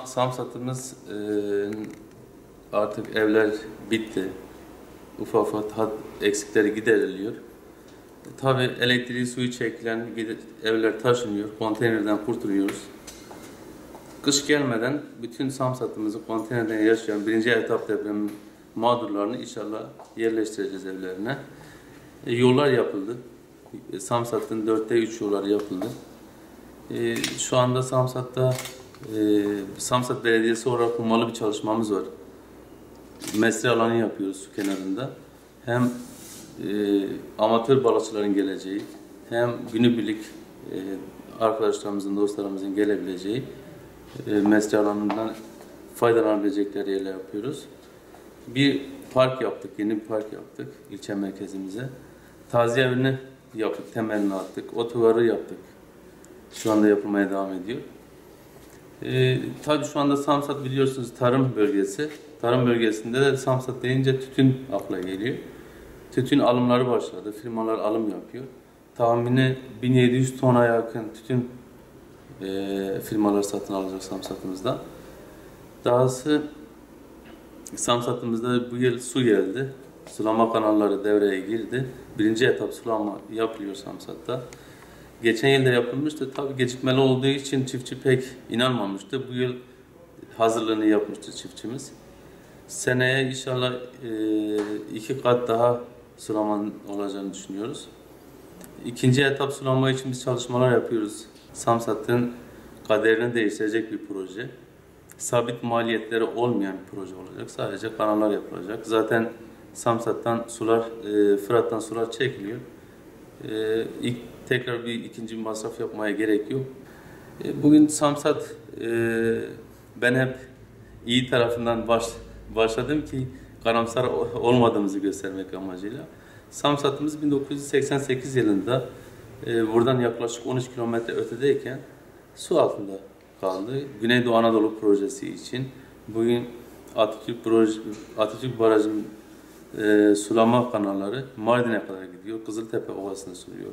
Samsat'ımız artık evler bitti. Ufak ufak eksikleri gideriliyor. Tabii elektriği, suyu çekilen evler taşınıyor. Konteynerden kurtuluyoruz. Kış gelmeden bütün Samsat'ımızı konteynerden yaşayan birinci etap deprem mağdurlarını inşallah yerleştireceğiz evlerine. Yollar yapıldı. Samsat'ın 3 yolları yapıldı. Şu anda Samsat'ta Samsat Belediyesi olarak hummalı bir çalışmamız var. Mesire alanı yapıyoruz su kenarında. Hem amatör balıkçıların geleceği, hem günübirlik arkadaşlarımızın, dostlarımızın gelebileceği mesire alanından faydalanabilecekleri yerler yapıyoruz. Bir park yaptık, yeni bir park yaptık ilçe merkezimize. Taziye evini yaptık, temelini attık, otogarı yaptık. Şu anda yapılmaya devam ediyor. Tabii şu anda Samsat biliyorsunuz tarım bölgesi. Tarım bölgesinde de Samsat deyince tütün akla geliyor. Tütün alımları başladı. Firmalar alım yapıyor. Tahmini 1700 tona yakın tütün firmalar satın alacak Samsat'ımızda. Dahası Samsat'ımızda bu yıl su geldi. Sulama kanalları devreye girdi. Birinci etap sulama yapılıyor Samsat'ta. Geçen yılda yapılmıştı. Tabii gecikmeli olduğu için çiftçi pek inanmamıştı. Bu yıl hazırlığını yapmıştı çiftçimiz. Seneye inşallah 2 kat daha sulamanın olacağını düşünüyoruz. İkinci etap sulama için biz çalışmalar yapıyoruz. Samsat'ın kaderini değiştirecek bir proje. Sabit maliyetleri olmayan bir proje olacak. Sadece kanallar yapılacak. Zaten Samsat'tan sular, Fırat'tan sular çekiliyor. Tekrar ikinci bir masraf yapmaya gerek yok. Bugün Samsat, ben hep iyi tarafından başladım ki karamsar olmadığımızı göstermek amacıyla. Samsat'ımız 1988 yılında buradan yaklaşık 13 kilometre ötedeyken su altında kaldı. Güneydoğu Anadolu projesi için bugün Atatürk Barajı'nın sulama kanalları Mardin'e kadar gidiyor. Kızıltepe Ovası'na suluyor.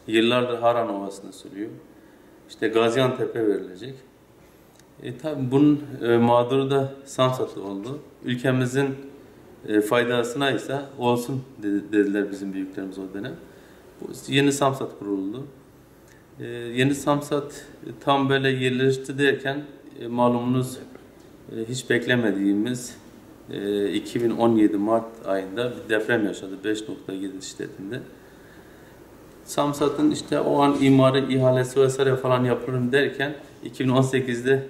Yıllardır Haran Ovası'na suluyor. İşte Gaziantep'e verilecek. Tabii bunun mağduru da Samsatlı oldu. Ülkemizin faydasına ise olsun dediler bizim büyüklerimiz o dönem. Yeni Samsat kuruldu. Yeni Samsat tam böyle yerleşti derken malumunuz hiç beklemediğimiz 2017 Mart ayında bir deprem yaşadı 5.7 şiddetinde. Samsat'ın işte o an imarı, ihalesi vesaire falan yapılır derken 2018'de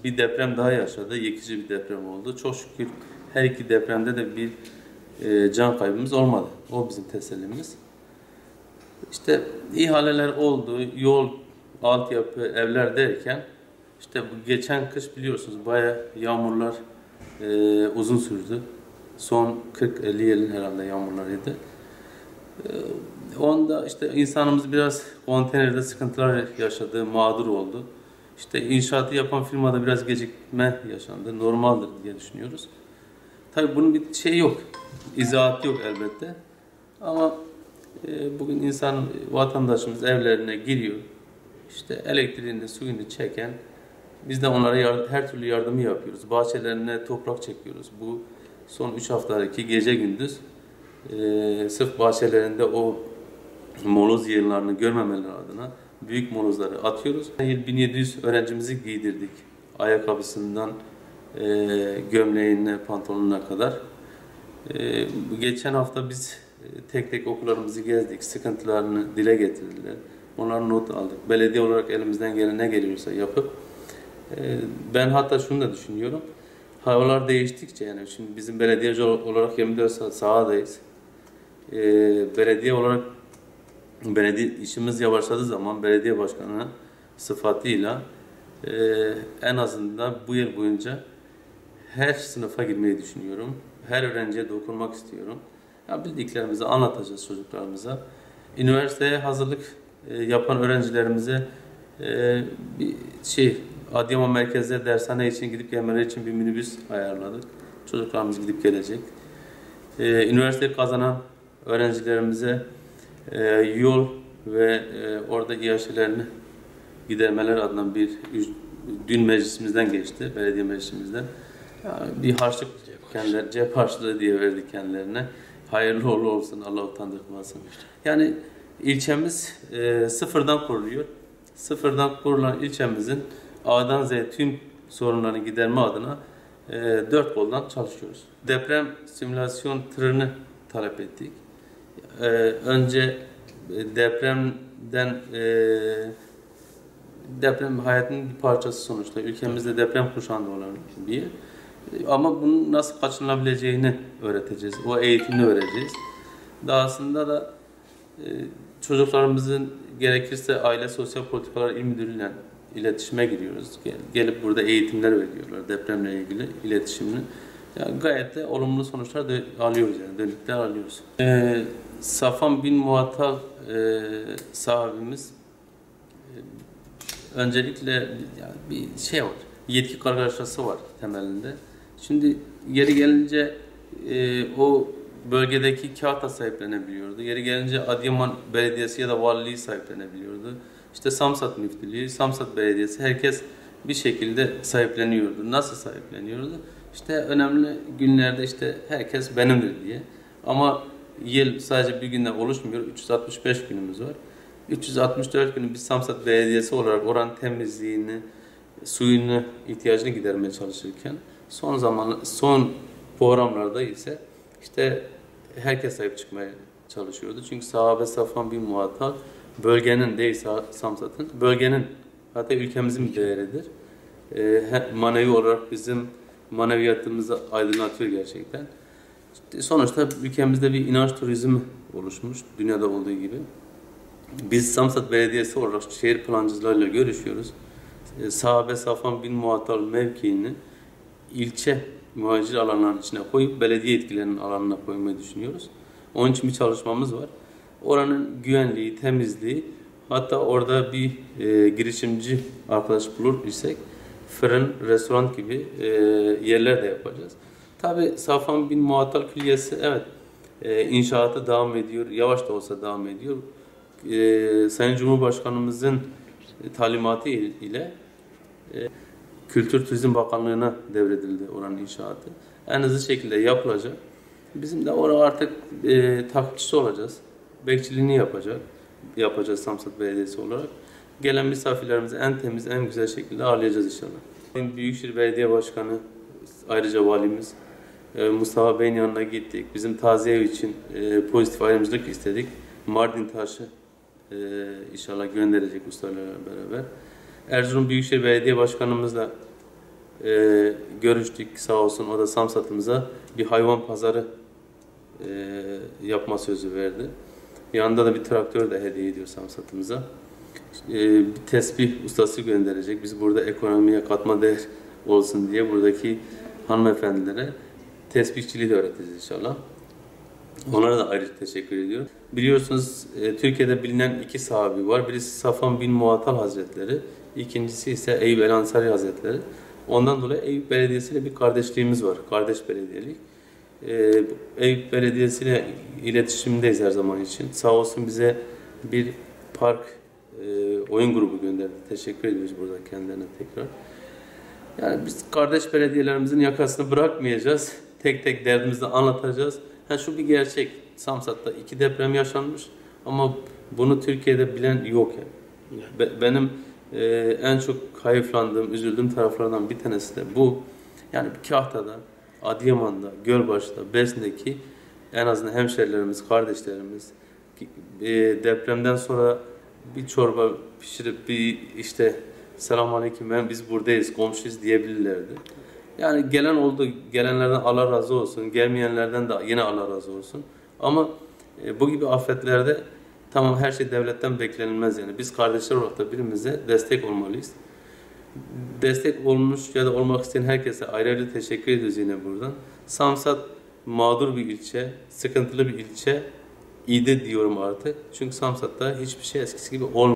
bir deprem daha yaşadı. Yıkıcı bir deprem oldu. Çok şükür her iki depremde de bir can kaybımız olmadı. O bizim tesellimiz. İşte ihaleler oldu, yol, altyapı, evler derken işte bu geçen kış biliyorsunuz bayağı yağmurlar uzun sürdü. Son 40-50 yılın herhalde yağmurlarıydı. Onda işte insanımız biraz konteynerde sıkıntılar yaşadı, mağdur oldu. İşte inşaatı yapan firmada biraz gecikme yaşandı. Normaldir diye düşünüyoruz. Tabii bunun bir şey yok. İzahatı yok elbette. Ama bugün vatandaşımız evlerine giriyor. İşte elektriğini, suyunu çeken, biz de onlara her türlü yardımı yapıyoruz. Bahçelerine toprak çekiyoruz. Bu son 3 haftadaki gece gündüz sırf bahçelerinde o moloz yığınlarını görmemeleri adına büyük molozları atıyoruz. 1700 öğrencimizi giydirdik. Ayakkabısından gömleğine, pantolonuna kadar. Geçen hafta biz tek tek okullarımızı gezdik. Sıkıntılarını dile getirdiler. Onların not aldık. Belediye olarak elimizden gelen ne geliyorsa yapıp ben hatta şunu da düşünüyorum. Havalar değiştikçe yani şimdi bizim belediye olarak 24 saat sahadayız. Belediye olarak işimiz yavaşladığı zaman belediye başkanı sıfatıyla en azından bu yıl boyunca her sınıfa girmeyi düşünüyorum. Her öğrenciye dokunmak istiyorum. Ya bildiklerimizi anlatacağız çocuklarımıza. Üniversiteye hazırlık yapan öğrencilerimize Adıyaman merkezde dershane için gidip gelmeleri için bir minibüs ayarladık. Çocuklarımız gidip gelecek. Üniversite kazanan öğrencilerimize yol ve orada İHŞ'lerini gidermeler adına bir dün meclisimizden geçti, belediye meclisimizden. Yani bir harçlık kendileri, cep harçlığı diye verdik kendilerine. Hayırlı uğurlu olsun, Allah utandırmasın. Yani ilçemiz sıfırdan kuruluyor. Sıfırdan kurulan ilçemizin A'dan Z'ye tüm sorunlarını giderme adına dört koldan çalışıyoruz. Deprem simülasyon tırını talep ettik. Önce depremden deprem hayatın bir parçası sonuçta. Ülkemizde deprem kuşağında olan bir yer. Ama bunun nasıl kaçınılabileceğini öğreteceğiz. O eğitimini vereceğiz. Dahasında da çocuklarımızın gerekirse Aile Sosyal Politikalar İl Müdürlüğü'yle iletişime giriyoruz. Gelip burada eğitimler veriyorlar depremle ilgili iletişimini. Yani gayet de olumlu sonuçlar da alıyoruz, yani dönükler alıyoruz. Safan bin Muattal sahibimiz öncelikle yani bir şey var, yetki kargaşası var temelinde. Şimdi yeri gelince o bölgedeki kağıta sahiplenebiliyordu. Yeri gelince Adıyaman Belediyesi ya da Valiliği sahiplenebiliyordu. İşte Samsat Müftülüğü, Samsat Belediyesi herkes bir şekilde sahipleniyordu. Nasıl sahipleniyordu? İşte önemli günlerde işte herkes benimdir diye. Ama yıl sadece bir günden oluşmuyor. 365 günümüz var. 364 günü biz Samsat Belediyesi olarak oranın temizliğini, suyunu, ihtiyacını gidermeye çalışırken son programlarda ise işte herkes sahip çıkmaya çalışıyordu. Çünkü sahabe Safvan bin Muattal bölgenin değil Samsat'ın, bölgenin hatta ülkemizin bir değeridir. Manevi olarak bizim maneviyatımızı aydınlatıyor gerçekten. İşte sonuçta ülkemizde bir inanç turizmi oluşmuş dünyada olduğu gibi. Biz Samsat Belediyesi olarak şehir plancılarıyla görüşüyoruz. Sahabe Safvan bin Muattal mevkiini ilçe muhacir alanlarının içine koyup belediye yetkilerinin alanına koymayı düşünüyoruz. Onun için bir çalışmamız var. Oranın güvenliği, temizliği, hatta orada bir girişimci arkadaş bulur isek fırın, restoran gibi yerler de yapacağız. Tabi Safvan bin Muattal Külliyesi evet inşaatı devam ediyor. Yavaş da olsa devam ediyor. Sayın Cumhurbaşkanımızın talimatı ile Kültür Turizm Bakanlığı'na devredildi oranın inşaatı. En hızlı şekilde yapılacak. Bizim de orada artık takipçisi olacağız. Bekçiliğini yapacağız Samsat Belediyesi olarak. Gelen misafirlerimizi en temiz, en güzel şekilde ağırlayacağız inşallah. Büyükşehir Belediye Başkanı, ayrıca valimiz Mustafa Bey'in yanına gittik. Bizim taziye için pozitif ayrımcılık istedik. Mardin taşı inşallah gönderecek ustalarla beraber. Erzurum Büyükşehir Belediye Başkanımızla görüştük sağ olsun. O da Samsat'ımıza bir hayvan pazarı yapma sözü verdi. Yanında da bir traktör de hediye ediyor Samsat'ımıza. Bir tesbih ustası gönderecek. Biz burada ekonomiye katma değer olsun diye buradaki hanımefendilere tesbihçiliği de öğreteceğiz inşallah. Onlara da ayrıca teşekkür ediyorum. Biliyorsunuz Türkiye'de bilinen iki sahabi var. Birisi Safvan bin Muattal Hazretleri, ikincisi ise Eyüp El Ansari Hazretleri. Ondan dolayı Eyüp Belediyesi ile bir kardeşliğimiz var. Kardeş belediyelik. Eyüp Belediyesi ile iletişimdeyiz her zaman için. Sağ olsun bize bir park oyun grubu gönderdi. Teşekkür ediyoruz burada kendilerine tekrar. Yani biz kardeş belediyelerimizin yakasını bırakmayacağız. Tek tek derdimizi anlatacağız. Şu bir gerçek. Samsat'ta 2 deprem yaşanmış ama bunu Türkiye'de bilen yok yani. Benim en çok hayıflandığım, üzüldüğüm taraflardan bir tanesi de bu. Yani Kahta'da, Adıyaman'da, Gölbaşı'da, Besne'deki en azından hemşerilerimiz, kardeşlerimiz depremden sonra bir çorba pişirip bir işte selamünaleyküm biz buradayız, komşuyuz diyebilirlerdi. Yani gelen oldu, gelenlerden Allah razı olsun, gelmeyenlerden de yine Allah razı olsun. Ama bu gibi afetlerde tamam her şey devletten beklenilmez yani. Biz kardeşler olarak da birbirimize destek olmalıyız. Destek olmuş ya da olmak isteyen herkese ayrı ayrı teşekkür ediyoruz yine buradan. Samsat mağdur bir ilçe, sıkıntılı bir ilçe. İyi de diyorum artık. Çünkü Samsat'ta hiçbir şey eskisi gibi olmuyor.